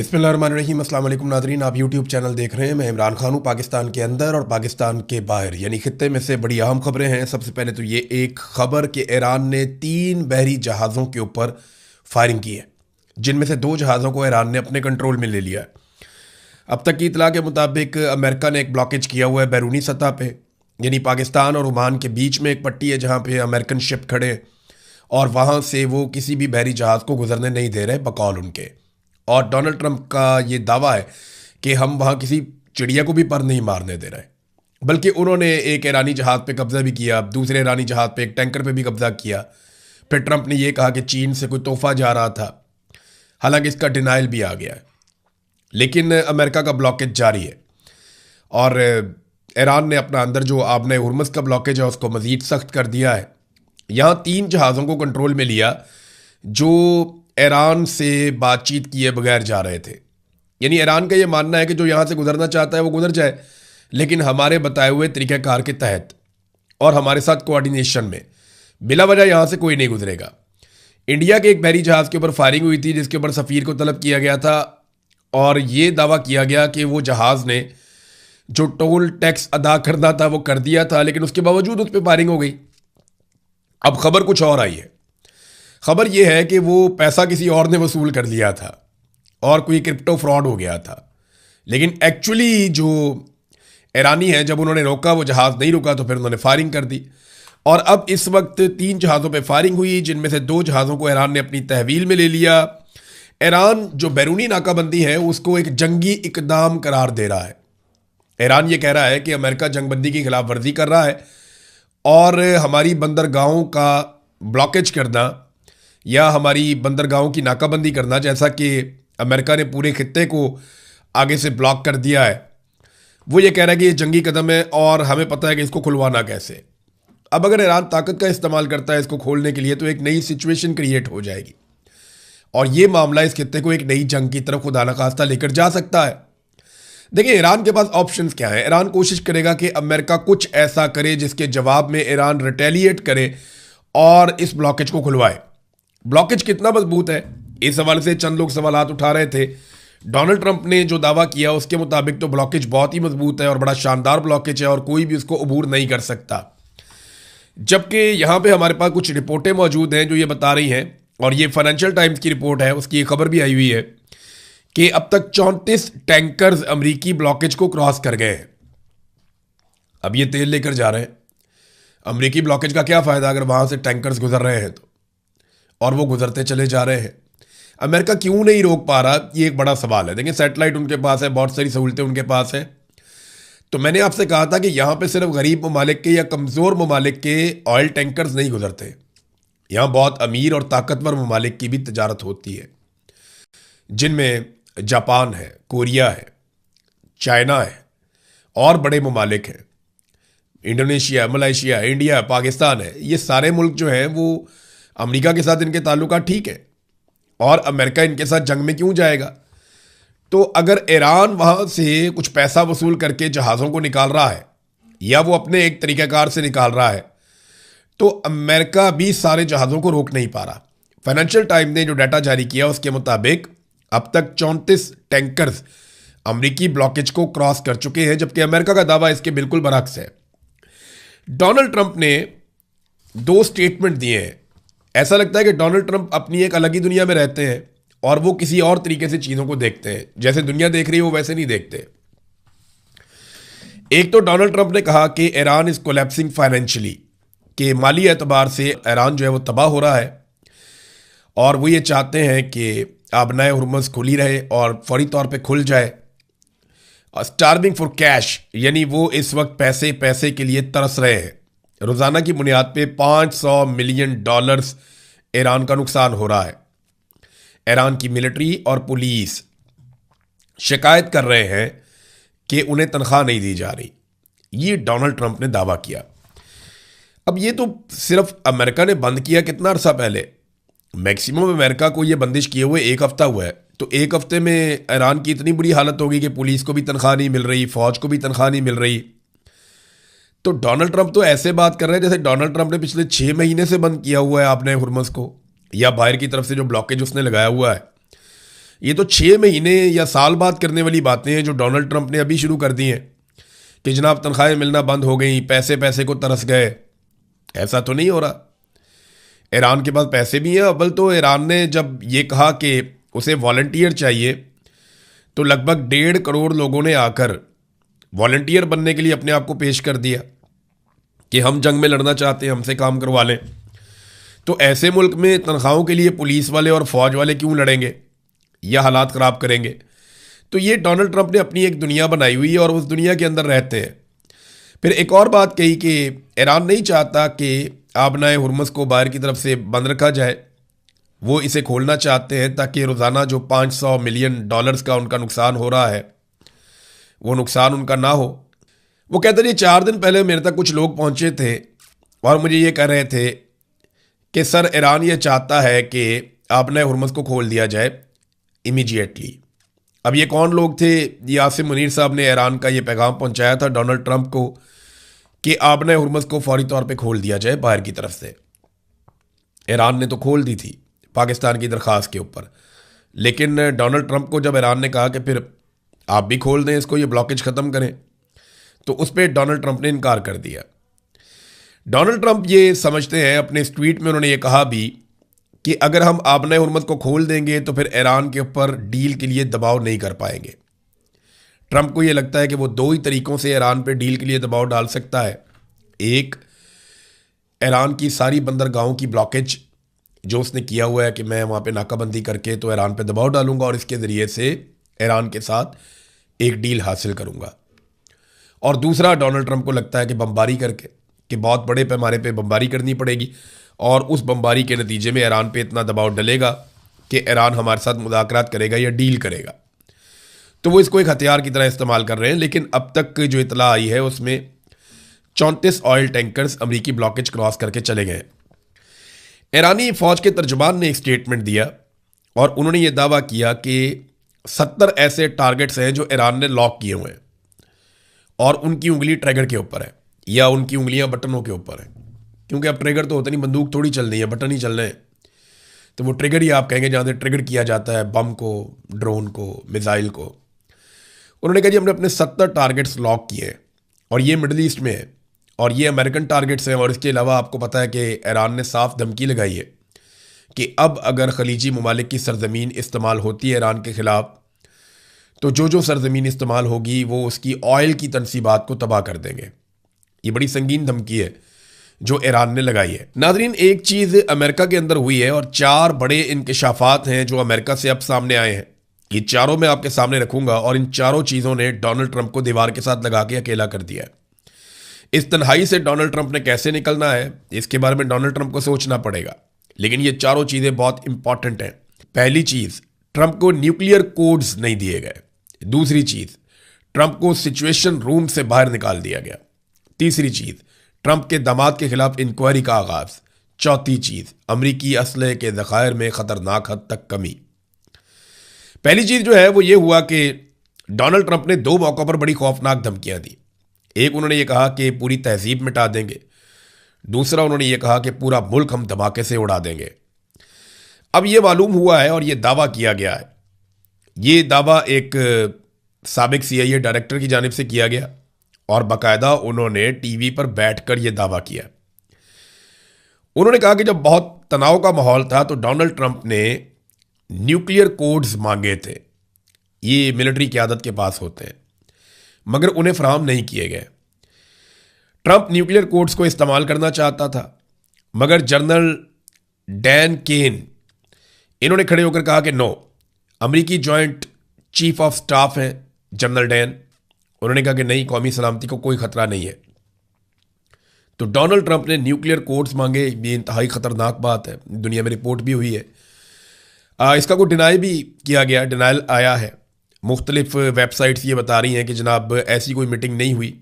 बिस्मिल्लाहिर्रहमानिर्रहीम। अस्सलाम वालेकुम नाज़रीन, आप यूट्यूब चैनल देख रहे हैं। मैं इमरान खान हूँ। पाकिस्तान के अंदर और पाकिस्तान के बाहर यानी खित्ते में से बड़ी अहम खबरें हैं। सबसे पहले तो ये एक खबर कि ईरान ने 3 बहरी जहाज़ों के ऊपर फायरिंग की है, जिनमें से 2 जहाज़ों को ईरान ने अपने कंट्रोल में ले लिया है। अब तक की इतला के मुताबिक अमेरिका ने एक ब्लॉकेज किया हुआ है बैरूनी सतह पे, यानी पाकिस्तान और ओमान के बीच में एक पट्टी है जहाँ पे अमेरिकन शिप खड़े हैं और वहाँ से वो किसी भी बहरी जहाज़ को गुजरने नहीं दे रहे बकौल उनके। और डोनाल्ड ट्रंप का ये दावा है कि हम वहाँ किसी चिड़िया को भी पर नहीं मारने दे रहे, बल्कि उन्होंने एक ईरानी जहाज़ पे कब्ज़ा भी किया, दूसरे ईरानी जहाज़ पे एक टैंकर पे भी कब्ज़ा किया। फिर ट्रंप ने ये कहा कि चीन से कोई तोहफा जा रहा था, हालांकि इसका डिनाइल भी आ गया है। लेकिन अमेरिका का ब्लॉकेज जारी है और ईरान ने अपना अंदर जो आबने हुर्मुज़ का ब्लॉकेज है उसको मज़ीद सख्त कर दिया है। यहाँ 3 जहाज़ों को कंट्रोल में लिया जो ईरान से बातचीत किए बगैर जा रहे थे। यानी ईरान का ये मानना है कि जो यहाँ से गुजरना चाहता है वो गुजर जाए, लेकिन हमारे बताए हुए तरीक़ाकार के तहत और हमारे साथ कोऑर्डिनेशन में। बिला वजह यहाँ से कोई नहीं गुजरेगा। इंडिया के एक बहरी जहाज़ के ऊपर फायरिंग हुई थी जिसके ऊपर सफ़ीर को तलब किया गया था और ये दावा किया गया कि वो जहाज़ ने जो टोल टैक्स अदा करना था वो कर दिया था, लेकिन उसके बावजूद उस पर फायरिंग हो गई। अब खबर कुछ और आई है। खबर यह है कि वो पैसा किसी और ने वसूल कर लिया था और कोई क्रिप्टो फ्रॉड हो गया था। लेकिन एक्चुअली जो ईरानी है, जब उन्होंने रोका वो जहाज़ नहीं रुका तो फिर उन्होंने फायरिंग कर दी। और अब इस वक्त 3 जहाज़ों पे फायरिंग हुई, जिनमें से 2 जहाज़ों को ईरान ने अपनी तहवील में ले लिया। ईरान जो बैरूनी नाकाबंदी है उसको एक जंगी इकदाम करार दे रहा है। ईरान ये कह रहा है कि अमेरिका जंगबंदी की खिलाफ वर्जी कर रहा है और हमारी बंदरगाहों का ब्लॉकेज करना या हमारी बंदरगाहों की नाकाबंदी करना, जैसा कि अमेरिका ने पूरे खित्ते को आगे से ब्लॉक कर दिया है, वो ये कह रहा है कि ये जंगी कदम है और हमें पता है कि इसको खुलवाना कैसे। अब अगर ईरान ताकत का इस्तेमाल करता है इसको खोलने के लिए तो एक नई सिचुएशन क्रिएट हो जाएगी और ये मामला इस खित्ते को एक नई जंग की तरफ खुदा न खास्ता लेकर जा सकता है। देखिए, ईरान के पास ऑप्शंस क्या है। ईरान कोशिश करेगा कि अमेरिका कुछ ऐसा करे जिसके जवाब में ईरान रिटेलिएट करे और इस ब्लॉकेज को खुलवाए। ब्लॉकेज कितना मजबूत है, इस हवाले से चंद लोग सवालात उठा रहे थे। डोनाल्ड ट्रंप ने जो दावा किया उसके मुताबिक तो ब्लॉकेज बहुत ही मजबूत है और बड़ा शानदार ब्लॉकेज है और कोई भी उसको अबूर नहीं कर सकता। जबकि यहाँ पे हमारे पास कुछ रिपोर्टें मौजूद हैं जो ये बता रही हैं, और ये फाइनेंशियल टाइम्स की रिपोर्ट है, उसकी खबर भी आई हुई है कि अब तक 34 टैंकर्स अमरीकी ब्लॉकेज को क्रॉस कर गए हैं। अब ये तेल लेकर जा रहे हैं। अमरीकी ब्लॉकेज का क्या फ़ायदा अगर वहाँ से टैंकर्स गुजर रहे हैं तो, और वो गुजरते चले जा रहे हैं। अमेरिका क्यों नहीं रोक पा रहा, ये एक बड़ा सवाल है। देखिए, सैटेलाइट उनके पास है, बहुत सारी सहूलतें उनके पास हैं। तो मैंने आपसे कहा था कि यहाँ पे सिर्फ गरीब ममालिक के या कमज़ोर ममालिक के ऑयल टैंकर्स नहीं गुजरते, यहाँ बहुत अमीर और ताकतवर ममालिक की भी तजारत होती है, जिनमें जापान है, कोरिया है, चाइना है और बड़े ममालिक हैं, इंडोनेशिया, मलेशिया, इंडिया, पाकिस्तान है। ये सारे मुल्क जो हैं वो अमेरिका के साथ इनके ताल्लुकात ठीक है और अमेरिका इनके साथ जंग में क्यों जाएगा। तो अगर ईरान वहाँ से कुछ पैसा वसूल करके जहाज़ों को निकाल रहा है या वो अपने एक तरीक़ाकार से निकाल रहा है तो अमेरिका भी सारे जहाज़ों को रोक नहीं पा रहा। फाइनेंशियल टाइम्स ने जो डाटा जारी किया उसके मुताबिक अब तक 34 टैंकर्स अमरीकी ब्लॉकेज को क्रॉस कर चुके हैं, जबकि अमेरिका का दावा इसके बिल्कुल बरअक्स है। डोनाल्ड ट्रंप ने 2 स्टेटमेंट दिए हैं। ऐसा लगता है कि डोनाल्ड ट्रंप अपनी एक अलग ही दुनिया में रहते हैं और वो किसी और तरीके से चीज़ों को देखते हैं। जैसे दुनिया देख रही है वो वैसे नहीं देखते। एक तो डोनाल्ड ट्रंप ने कहा कि ईरान इज कोलैप्सिंग फाइनेंशियली, कि माली एतबार से ईरान जो है वो तबाह हो रहा है और वो ये चाहते हैं कि आबनाए हुर्मुज़ खुली रहे और फौरी तौर पे खुल जाए। स्टार्विंग फॉर कैश, यानी वो इस वक्त पैसे पैसे के लिए तरस रहे हैं। रोज़ाना की बुनियाद पे $500 मिलियन ईरान का नुकसान हो रहा है। ईरान की मिलिट्री और पुलिस शिकायत कर रहे हैं कि उन्हें तनख्वाह नहीं दी जा रही। ये डोनाल्ड ट्रंप ने दावा किया। अब ये तो सिर्फ अमेरिका ने बंद किया कितना अरसा पहले। मैक्सिमम अमेरिका को ये बंदिश किए हुए 1 हफ्ता हुआ है, तो 1 हफ्ते में ईरान की इतनी बुरी हालत होगी कि पुलिस को भी तनख्वाह नहीं मिल रही, फौज को भी तनख्वाह नहीं मिल रही। तो डोनाल्ड ट्रंप तो ऐसे बात कर रहे हैं जैसे डोनाल्ड ट्रंप ने पिछले 6 महीने से बंद किया हुआ है आपने हुर्मुज़ को, या बाहर की तरफ से जो ब्लॉकेज उसने लगाया हुआ है। ये तो 6 महीने या साल बाद करने वाली बातें हैं जो डोनाल्ड ट्रंप ने अभी शुरू कर दी हैं कि जनाब तनख्वाहें मिलना बंद हो गई, पैसे पैसे को तरस गए। ऐसा तो नहीं हो रहा। ईरान के पास पैसे भी हैं। अव्वल तो ईरान ने जब ये कहा कि उसे वॉलंटियर चाहिए तो लगभग 1.5 करोड़ लोगों ने आकर वॉलंटियर बनने के लिए अपने आप को पेश कर दिया कि हम जंग में लड़ना चाहते हैं, हमसे काम करवा लें। तो ऐसे मुल्क में तनख्वाहों के लिए पुलिस वाले और फौज वाले क्यों लड़ेंगे या हालात ख़राब करेंगे। तो ये डोनाल्ड ट्रंप ने अपनी एक दुनिया बनाई हुई है और उस दुनिया के अंदर रहते हैं। फिर एक और बात कही कि ईरान नहीं चाहता कि आबनाए हुर्मुज़ को बाहर की तरफ से बंद रखा जाए, वो इसे खोलना चाहते हैं ताकि रोज़ाना जो $500 मिलियन का उनका नुकसान हो रहा है वो नुकसान उनका ना हो। वो कहते हैं 4 दिन पहले मेरे तक कुछ लोग पहुंचे थे और मुझे ये कह रहे थे कि सर ईरान ये चाहता है कि आबनाए हुर्मुज़ को खोल दिया जाए इमीडिएटली। अब ये कौन लोग थे? यासिम मुनीर साहब ने ईरान का ये पैगाम पहुंचाया था डोनाल्ड ट्रंप को कि आबनाए हुर्मुज़ को फौरी तौर पे खोल दिया जाए बाहर की तरफ से। ईरान ने तो खोल दी थी पाकिस्तान की दरख्वास्त के ऊपर, लेकिन डोनाल्ड ट्रंप को जब ईरान ने कहा कि फिर आप भी खोल दें इसको, ये ब्लॉकेज ख़त्म करें, तो उस पर डोनाल्ड ट्रंप ने इनकार कर दिया। डोनाल्ड ट्रंप ये समझते हैं, अपने इस ट्वीट में उन्होंने ये कहा भी कि अगर हम आबनाए हुर्मुज़ को खोल देंगे तो फिर ईरान के ऊपर डील के लिए दबाव नहीं कर पाएंगे। ट्रंप को ये लगता है कि वो 2 ही तरीक़ों से ईरान पे डील के लिए दबाव डाल सकता है। एक, ईरान की सारी बंदरगाहों की ब्लॉकेज जो उसने किया हुआ है कि मैं वहाँ पे नाकाबंदी करके तो ईरान पे दबाव डालूंगा और इसके ज़रिए से ईरान के साथ एक डील हासिल करूंगा। और दूसरा, डोनाल्ड ट्रंप को लगता है कि बमबारी करके, कि बहुत बड़े पैमाने पे बमबारी करनी पड़ेगी और उस बमबारी के नतीजे में ईरान पे इतना दबाव डलेगा कि ईरान हमारे साथ मुज़ाकरात करेगा या डील करेगा। तो वो इसको एक हथियार की तरह इस्तेमाल कर रहे हैं। लेकिन अब तक जो इतला आई है उसमें 34 ऑयल टैंकर्स अमरीकी ब्लॉकेज क्रॉस करके चले गए। ईरानी फ़ौज के तर्जुमान ने एक स्टेटमेंट दिया और उन्होंने ये दावा किया कि 70 ऐसे टारगेट्स हैं जो ईरान ने लॉक किए हुए हैं और उनकी उंगली ट्रिगर के ऊपर है या उनकी उंगलियां बटनों के ऊपर हैं, क्योंकि अब ट्रिगर तो होता नहीं, बंदूक थोड़ी चल रही है, बटन ही चल रहे हैं। तो वो ट्रिगर ही आप कहेंगे जहाँ से ट्रिगर किया जाता है बम को, ड्रोन को, मिसाइल को। उन्होंने कहा जी हमने अपने 70 टारगेट्स लॉक किए हैं और ये मिडल ईस्ट में है और ये अमेरिकन टारगेट्स हैं। और इसके अलावा आपको पता है कि ईरान ने साफ धमकी लगाई है कि अब अगर खलीजी ममालिक की सरजमीन इस्तेमाल होती है ईरान के ख़िलाफ़ तो जो जो सरजमीन इस्तेमाल होगी वो उसकी ऑयल की तनसीबात को तबाह कर देंगे। ये बड़ी संगीन धमकी है जो ईरान ने लगाई है। नाज़रीन, एक चीज़ अमेरिका के अंदर हुई है और 4 बड़े इंकशाफात हैं जो अमेरिका से अब सामने आए हैं। ये चारों मैं आपके सामने रखूंगा और इन चारों चीज़ों ने डोनाल्ड ट्रंप को दीवार के साथ लगा के अकेला कर दिया है। इस तन्हाई से डोनाल्ड ट्रंप ने कैसे निकलना है इसके बारे में डोनाल्ड ट्रंप को सोचना पड़ेगा, लेकिन ये चारों चीज़ें बहुत इंपॉर्टेंट हैं। पहली चीज़, ट्रंप को न्यूक्लियर कोड्स नहीं दिए गए। दूसरी चीज़, ट्रंप को सिचुएशन रूम से बाहर निकाल दिया गया। तीसरी चीज़, ट्रंप के दामाद के खिलाफ इंक्वायरी का आगाज। चौथी चीज़, अमरीकी असलहे के ज़खायर में ख़तरनाक हद तक कमी। पहली चीज़ जो है वो ये हुआ कि डोनाल्ड ट्रंप ने 2 मौक़ों पर बड़ी खौफनाक धमकियां दी। एक, उन्होंने ये कहा कि पूरी तहजीब मिटा देंगे। दूसरा, उन्होंने ये कहा कि पूरा मुल्क हम धमाके से उड़ा देंगे। अब ये मालूम हुआ है और ये दावा किया गया है, ये दावा एक साबिक CIA डायरेक्टर की जानिब से किया गया और बाकायदा उन्होंने टीवी पर बैठकर ये दावा किया। उन्होंने कहा कि जब बहुत तनाव का माहौल था तो डोनाल्ड ट्रंप ने न्यूक्लियर कोड्स मांगे थे। ये मिलिट्री क़यादत के पास होते हैं मगर उन्हें फराहम नहीं किए गए। ट्रंप न्यूक्लियर कोड्स को इस्तेमाल करना चाहता था मगर जनरल डैन केन इन्होंने खड़े होकर कहा कि नो, अमरीकी जॉइंट चीफ ऑफ स्टाफ हैं जनरल डैन, उन्होंने कहा कि नहीं, कौमी सलामती को कोई ख़तरा नहीं है। तो डोनाल्ड ट्रंप ने न्यूक्लियर कोड्स मांगे। ये इंतहाई ख़तरनाक बात है, दुनिया में रिपोर्ट भी हुई है। इसका कोई डिनाई भी किया गया, डिनाइल आया है। मुख्तलिफ वेबसाइट्स ये बता रही हैं कि जनाब ऐसी कोई मीटिंग नहीं हुई,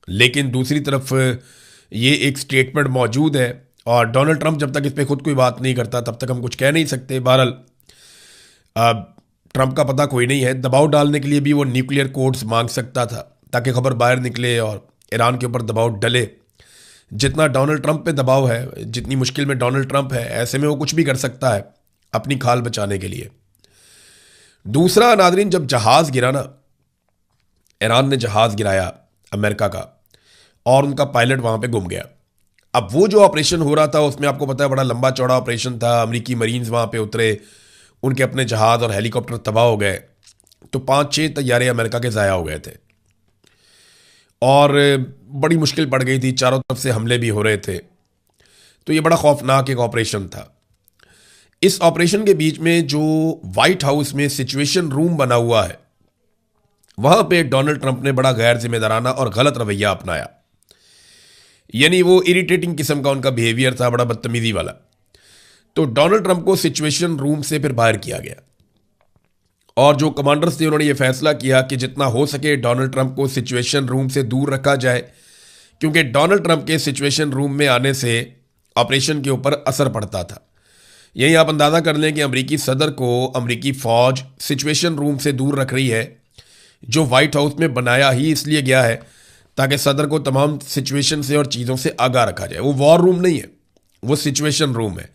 लेकिन दूसरी तरफ ये एक स्टेटमेंट मौजूद है और डोनाल्ड ट्रंप जब तक इस पर खुद कोई बात नहीं करता तब तक हम कुछ कह नहीं सकते। बहरहाल ट्रंप का पता कोई नहीं है। दबाव डालने के लिए भी वो न्यूक्लियर कोड्स मांग सकता था ताकि खबर बाहर निकले और ईरान के ऊपर दबाव डले। जितना डोनाल्ड ट्रंप पे दबाव है, जितनी मुश्किल में डोनाल्ड ट्रंप है, ऐसे में वो कुछ भी कर सकता है अपनी खाल बचाने के लिए। दूसरा नादरीन, जब जहाज गिरा ना, ईरान ने जहाज गिराया अमेरिका का, और उनका पायलट वहां पे गुम गया। अब वो जो ऑपरेशन हो रहा था उसमें आपको पता है बड़ा लंबा चौड़ा ऑपरेशन था। अमेरिकी मरीन्स वहां पे उतरे, उनके अपने जहाज और हेलीकॉप्टर तबाह हो गए, तो 5-6 तैयारे अमेरिका के ज़ाया हो गए थे और बड़ी मुश्किल पड़ गई थी, चारों तरफ से हमले भी हो रहे थे। तो ये बड़ा खौफनाक एक ऑपरेशन था। इस ऑपरेशन के बीच में जो व्हाइट हाउस में सिचुएशन रूम बना हुआ है, वहां पे डोनाल्ड ट्रंप ने बड़ा गैर जिम्मेदाराना और गलत रवैया अपनाया। यानी वो इरिटेटिंग किस्म का उनका बिहेवियर था, बड़ा बदतमीजी वाला। तो डोनाल्ड ट्रंप को सिचुएशन रूम से फिर बाहर किया गया और जो कमांडर्स थे उन्होंने ये फैसला किया कि जितना हो सके डोनाल्ड ट्रंप को सिचुएशन रूम से दूर रखा जाए, क्योंकि डोनाल्ड ट्रंप के सिचुएशन रूम में आने से ऑपरेशन के ऊपर असर पड़ता था। यही आप अंदाज़ा कर लें कि अमेरिकी सदर को अमेरिकी फ़ौज सिचुएशन रूम से दूर रख रही है, जो वाइट हाउस में बनाया ही इसलिए गया है ताकि सदर को तमाम सिचुएशन से और चीज़ों से आगाह रखा जाए। वो वॉर रूम नहीं है, वो सिचुएशन रूम है,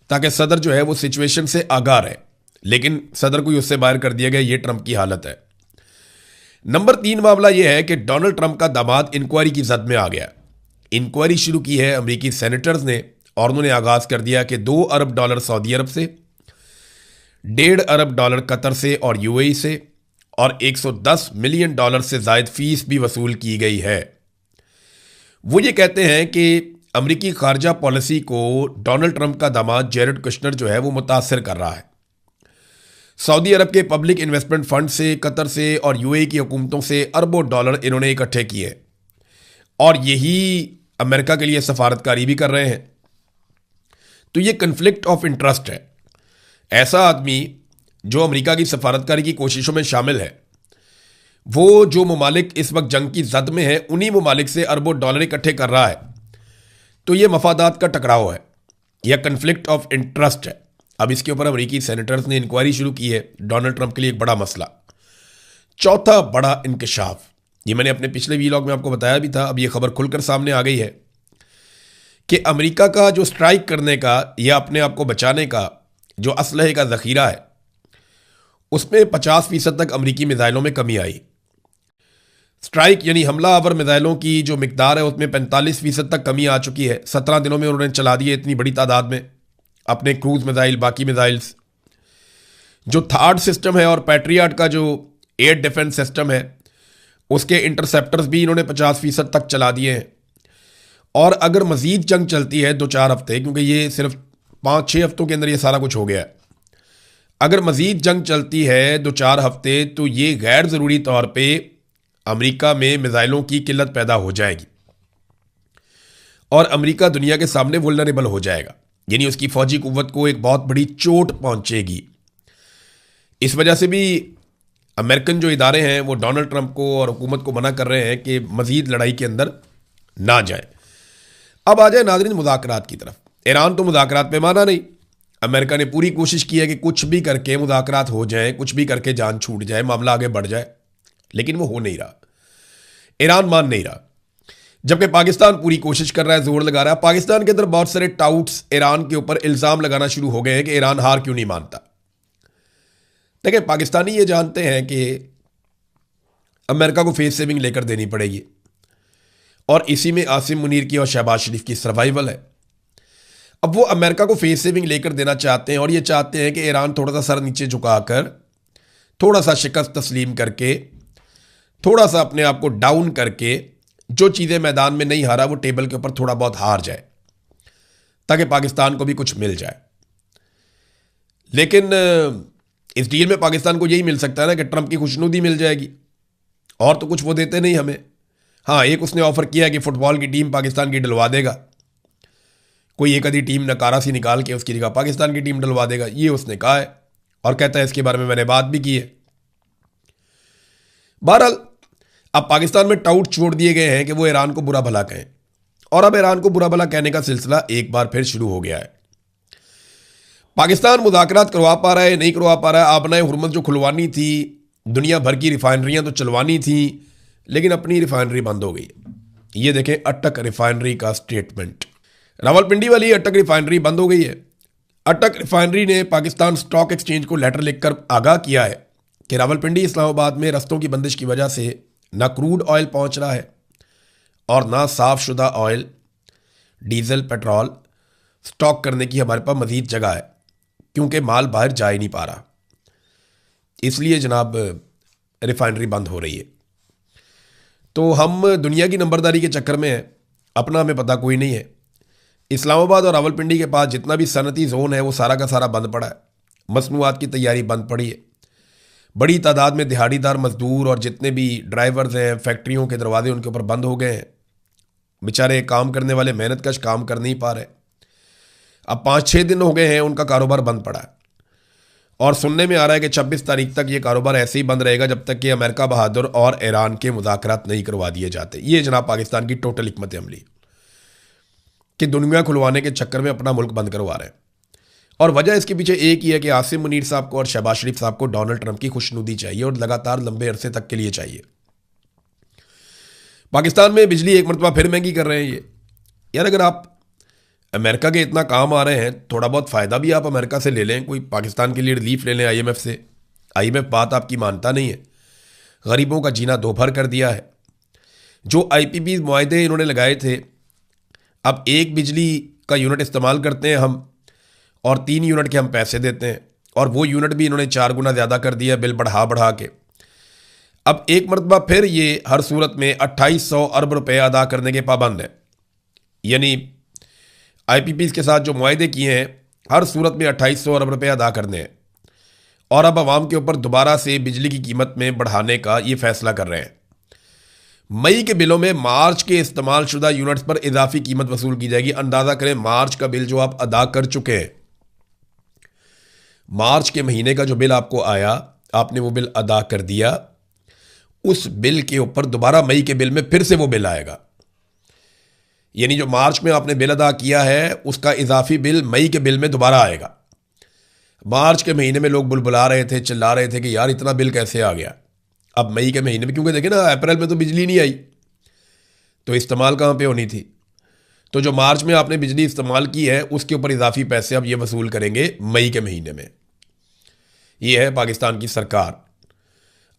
ताकि सदर जो है वो सिचुएशन से आगाह रहे। लेकिन सदर को ही उससे बाहर कर दिया गया। ये ट्रंप की हालत है। नंबर 3 मामला यह है कि डोनाल्ड ट्रंप का दामाद इंक्वायरी की जद में आ गया। इंक्वायरी शुरू की है अमेरिकी सेनेटर्स ने और उन्होंने आगाज कर दिया कि $2 अरब सऊदी अरब से, $1.5 अरब कतर से और यूएई से, और $110 मिलियन से जायद फीस भी वसूल की गई है। वो ये कहते हैं कि अमेरिकी खारजा पॉलिसी को डोनाल्ड ट्रंप का दामाद जेरेड कुशनर जो है वो मुतासर कर रहा है। सऊदी अरब के पब्लिक इन्वेस्टमेंट फंड से, कतर से और यूएई की हुकूमतों से अरबों डॉलर इन्होंने इकट्ठे किए और यही अमेरिका के लिए सफारतकारी भी कर रहे हैं। तो ये कन्फ्लिक्ट ऑफ इंटरेस्ट है। ऐसा आदमी जो अमेरिका की सफारतकारी की कोशिशों में शामिल है, वो जो ममालिक इस वक्त जंग की जद में है, उन्हीं ममालिक से अरबों डॉलर इकट्ठे कर रहा है। तो ये मफादात का टकराव है या कन्फ्लिक्ट ऑफ इंटरेस्ट है। अब इसके ऊपर अमेरिकी सेनेटर्स ने इंक्वायरी शुरू की है। डोनाल्ड ट्रंप के लिए एक बड़ा मसला। चौथा बड़ा इंकशाफ, ये मैंने अपने पिछले वीलॉग में आपको बताया भी था, अब ये खबर खुलकर सामने आ गई है कि अमेरिका का जो स्ट्राइक करने का या अपने आप को बचाने का जो असलहे का जखीरा है, उसमें 50% तक अमेरिकी मिसाइलों में कमी आई। स्ट्राइक यानी हमला आवर मिसाइलों की जो मिकदार है उसमें 45% तक कमी आ चुकी है। 17 दिनों में उन्होंने चला दिए इतनी बड़ी तादाद में अपने क्रूज मिसाइल, बाकी मिसाइल्स। जो थार्ड सिस्टम है और पैट्रियट का जो एयर डिफेंस सिस्टम है, उसके इंटरसेप्टर्स भी इन्होंने 50% तक चला दिए हैं। और अगर मजीद जंग चलती है 2-4 हफ्ते, क्योंकि ये सिर्फ 5-6 हफ्तों के अंदर ये सारा कुछ हो गया है, अगर मजीद जंग चलती है 2-4 हफ्ते, तो ये गैर ज़रूरी तौर पे अमेरिका में मिसाइलों की किल्लत पैदा हो जाएगी और अमेरिका दुनिया के सामने वुल्नरेबल हो जाएगा। यानी उसकी फौजी कुव्वत को एक बहुत बड़ी चोट पहुंचेगी। इस वजह से भी अमेरिकन जो इदारे हैं वो डोनाल्ड ट्रंप को और हुकूमत को मना कर रहे हैं कि मजीद लड़ाई के अंदर ना जाए। अब आ जाए नाज़रीन मुज़ाकरात की तरफ। ईरान तो मुज़ाकरात पे माना नहीं। अमेरिका ने पूरी कोशिश की है कि कुछ भी करके मुज़ाकरात हो जाए, कुछ भी करके जान छूट जाए, मामला आगे बढ़ जाए, लेकिन वो हो नहीं रहा। ईरान मान नहीं रहा, जबकि पाकिस्तान पूरी कोशिश कर रहा है, जोर लगा रहा है। पाकिस्तान के अंदर बहुत सारे टाउट्स ईरान के ऊपर इल्ज़ाम लगाना शुरू हो गए हैं कि ईरान हार क्यों नहीं मानता। देखिए, पाकिस्तानी ये जानते हैं कि अमेरिका को फेस सेविंग लेकर देनी पड़ेगी और इसी में आसिम मुनीर की और शहबाज शरीफ की सर्वाइवल है। अब वो अमेरिका को फेस सेविंग लेकर देना चाहते हैं और ये चाहते हैं कि ईरान थोड़ा सा सर नीचे झुकाकर, थोड़ा सा शिकस्त तस्लीम करके, थोड़ा सा अपने आप को डाउन करके, जो चीज़ें मैदान में नहीं हारा वो टेबल के ऊपर थोड़ा बहुत हार जाए ताकि पाकिस्तान को भी कुछ मिल जाए। लेकिन इस डील में पाकिस्तान को यही मिल सकता है ना कि ट्रंप की खुशनुदी मिल जाएगी, और तो कुछ वो देते नहीं हमें। हाँ, एक उसने ऑफर किया कि फुटबॉल की टीम पाकिस्तान की डलवा देगा, कोई एक आधी टीम नकारा सी निकाल के उसकी जगह पाकिस्तान की टीम डलवा देगा, ये उसने कहा है और कहता है इसके बारे में मैंने बात भी की है। बहरहाल अब पाकिस्तान में टाउट छोड़ दिए गए हैं कि वो ईरान को बुरा भला कहें, और अब ईरान को बुरा भला कहने का सिलसिला एक बार फिर शुरू हो गया है। पाकिस्तान मुज़ाकरात करवा पा रहा है, नहीं करवा पा रहा है। आबनाए हुर्मुज़ जो खुलवानी थी, दुनिया भर की रिफाइनरियां तो चलवानी थी, लेकिन अपनी रिफाइनरी बंद हो गई। ये देखें अटक रिफाइनरी का स्टेटमेंट। रावलपिंडी वाली अटक रिफाइनरी बंद हो गई है। अटक रिफाइनरी ने पाकिस्तान स्टॉक एक्सचेंज को लेटर लिखकर आगाह किया है कि रावलपिंडी इस्लामाबाद में रस्तों की बंदिश की वजह से ना क्रूड ऑयल पहुंच रहा है और ना साफ़शुदा ऑयल, डीजल, पेट्रोल स्टॉक करने की हमारे पास मज़ीद जगह है, क्योंकि माल बाहर जा ही नहीं पा रहा। इसलिए जनाब रिफाइनरी बंद हो रही है। तो हम दुनिया की नंबरदारी के चक्कर में हैं, अपना हमें पता कोई नहीं है। इस्लामाबाद और रावलपिंडी के पास जितना भी सनती जोन है वो सारा का सारा बंद पड़ा है। मसनूआत की तैयारी बंद पड़ी है। बड़ी तादाद में दिहाड़ीदार मजदूर और जितने भी ड्राइवर्स हैं, फैक्ट्रियों के दरवाजे उनके ऊपर बंद हो गए हैं। बेचारे काम करने वाले मेहनतकश काम कर नहीं पा रहे। अब 5-6 दिन हो गए हैं उनका कारोबार बंद पड़ा है और सुनने में आ रहा है कि 26 तारीख तक ये कारोबार ऐसे ही बंद रहेगा जब तक कि अमेरिका बहादुर और ईरान के मुज़ाकरात नहीं करवा दिए जाते। ये जनाब पाकिस्तान की टोटल हिकमत अमली कि दुनिया खुलवाने के चक्कर में अपना मुल्क बंद करवा रहे हैं। और वजह इसके पीछे एक ही है कि आसिम मुनीर साहब को और शहबाज शरीफ साहब को डोनाल्ड ट्रंप की खुशनुदी चाहिए और लगातार लंबे अरसे तक के लिए चाहिए। पाकिस्तान में बिजली एक मरतबा फिर महंगी कर रहे हैं ये। यार अगर आप अमेरिका के इतना काम आ रहे हैं, थोड़ा बहुत फ़ायदा भी आप अमेरिका से ले लें, कोई पाकिस्तान के लिए रिलीफ ले लें IMF से। IMF बात आपकी मानता नहीं है, गरीबों का जीना दोभर कर दिया है। जो IPP मुआहदे इन्होंने लगाए थे, अब 1 बिजली का यूनिट इस्तेमाल करते हैं हम और 3 यूनिट के हम पैसे देते हैं, और वो यूनिट भी इन्होंने 4 गुना ज़्यादा कर दिया बिल बढ़ा बढ़ा के। अब एक मरतबा फिर ये हर सूरत में 2800 अरब रुपए अदा करने के पाबंद है। यानी IPP के साथ जो मुआहदे किए हैं हर सूरत में 2800 अरब रुपए अदा करने हैं, और अब आवाम के ऊपर दोबारा से बिजली की कीमत में बढ़ाने का ये फैसला कर रहे हैं। मई के बिलों में मार्च के इस्तेमाल शुदा यूनिट्स पर इजाफी कीमत वसूल की जाएगी। अंदाजा करें मार्च का बिल जो आप अदा कर चुके हैं, मार्च के महीने का जो बिल आपको आया, आपने वो बिल अदा कर दिया, उस बिल के ऊपर दोबारा मई के बिल में फिर से वो बिल आएगा। यानी जो मार्च में आपने बिल अदा किया है उसका इजाफी बिल मई के बिल में दोबारा आएगा। मार्च के महीने में लोग बुलबुला रहे थे, चिल्ला रहे थे कि यार इतना बिल कैसे आ गया। अब मई के महीने में, क्योंकि देखिए ना अप्रैल में तो बिजली नहीं आई, तो इस्तेमाल कहाँ पे होनी थी। तो जो मार्च में आपने बिजली इस्तेमाल की है उसके ऊपर इजाफी पैसे अब ये वसूल करेंगे मई के महीने में। ये है पाकिस्तान की सरकार।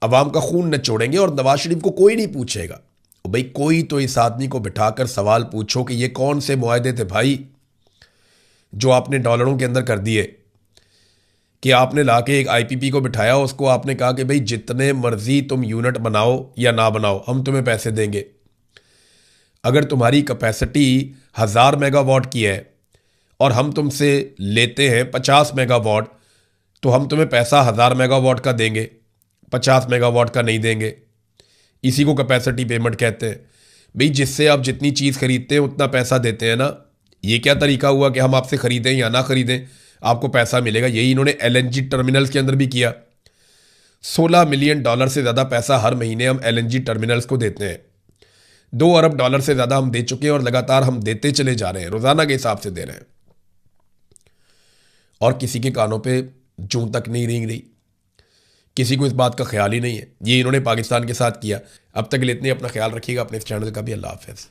अवाम का खून नचोड़ेंगे और नवाज शरीफ को कोई नहीं पूछेगा। भाई कोई तो इस आदमी को बिठाकर सवाल पूछो कि ये कौन से मुआहदे थे भाई जो आपने डॉलरों के अंदर कर दिए, कि आपने लाके एक IPP को बिठाया, उसको आपने कहा कि भाई जितने मर्जी तुम यूनिट बनाओ या ना बनाओ हम तुम्हें पैसे देंगे। अगर तुम्हारी कैपेसिटी 1000 मेगावाट की है और हम तुमसे लेते हैं 50 मेगावाट, तो हम तुम्हें पैसा 1000 मेगावाट का देंगे, 50 मेगावाट का नहीं देंगे। इसी को कैपेसिटी पेमेंट कहते हैं। भाई जिससे आप जितनी चीज़ खरीदते हैं उतना पैसा देते हैं ना। ये क्या तरीका हुआ कि हम आपसे ख़रीदें या ना ख़रीदें आपको पैसा मिलेगा। यही इन्होंने LNG टर्मिनल्स के अंदर भी किया। $16 मिलियन से ज़्यादा पैसा हर महीने हम LNG टर्मिनल्स को देते हैं। $2 अरब से ज़्यादा हम दे चुके हैं और लगातार हम देते चले जा रहे हैं, रोज़ाना के हिसाब से दे रहे हैं, और किसी के कानों पे जूं तक नहीं रेंग रही। किसी को इस बात का ख्याल ही नहीं है। ये इन्होंने पाकिस्तान के साथ किया। अब तक के लिए इतने, अपना ख्याल रखिएगा, अपने इस चैनल का भी। अल्लाह हाफ़िज़।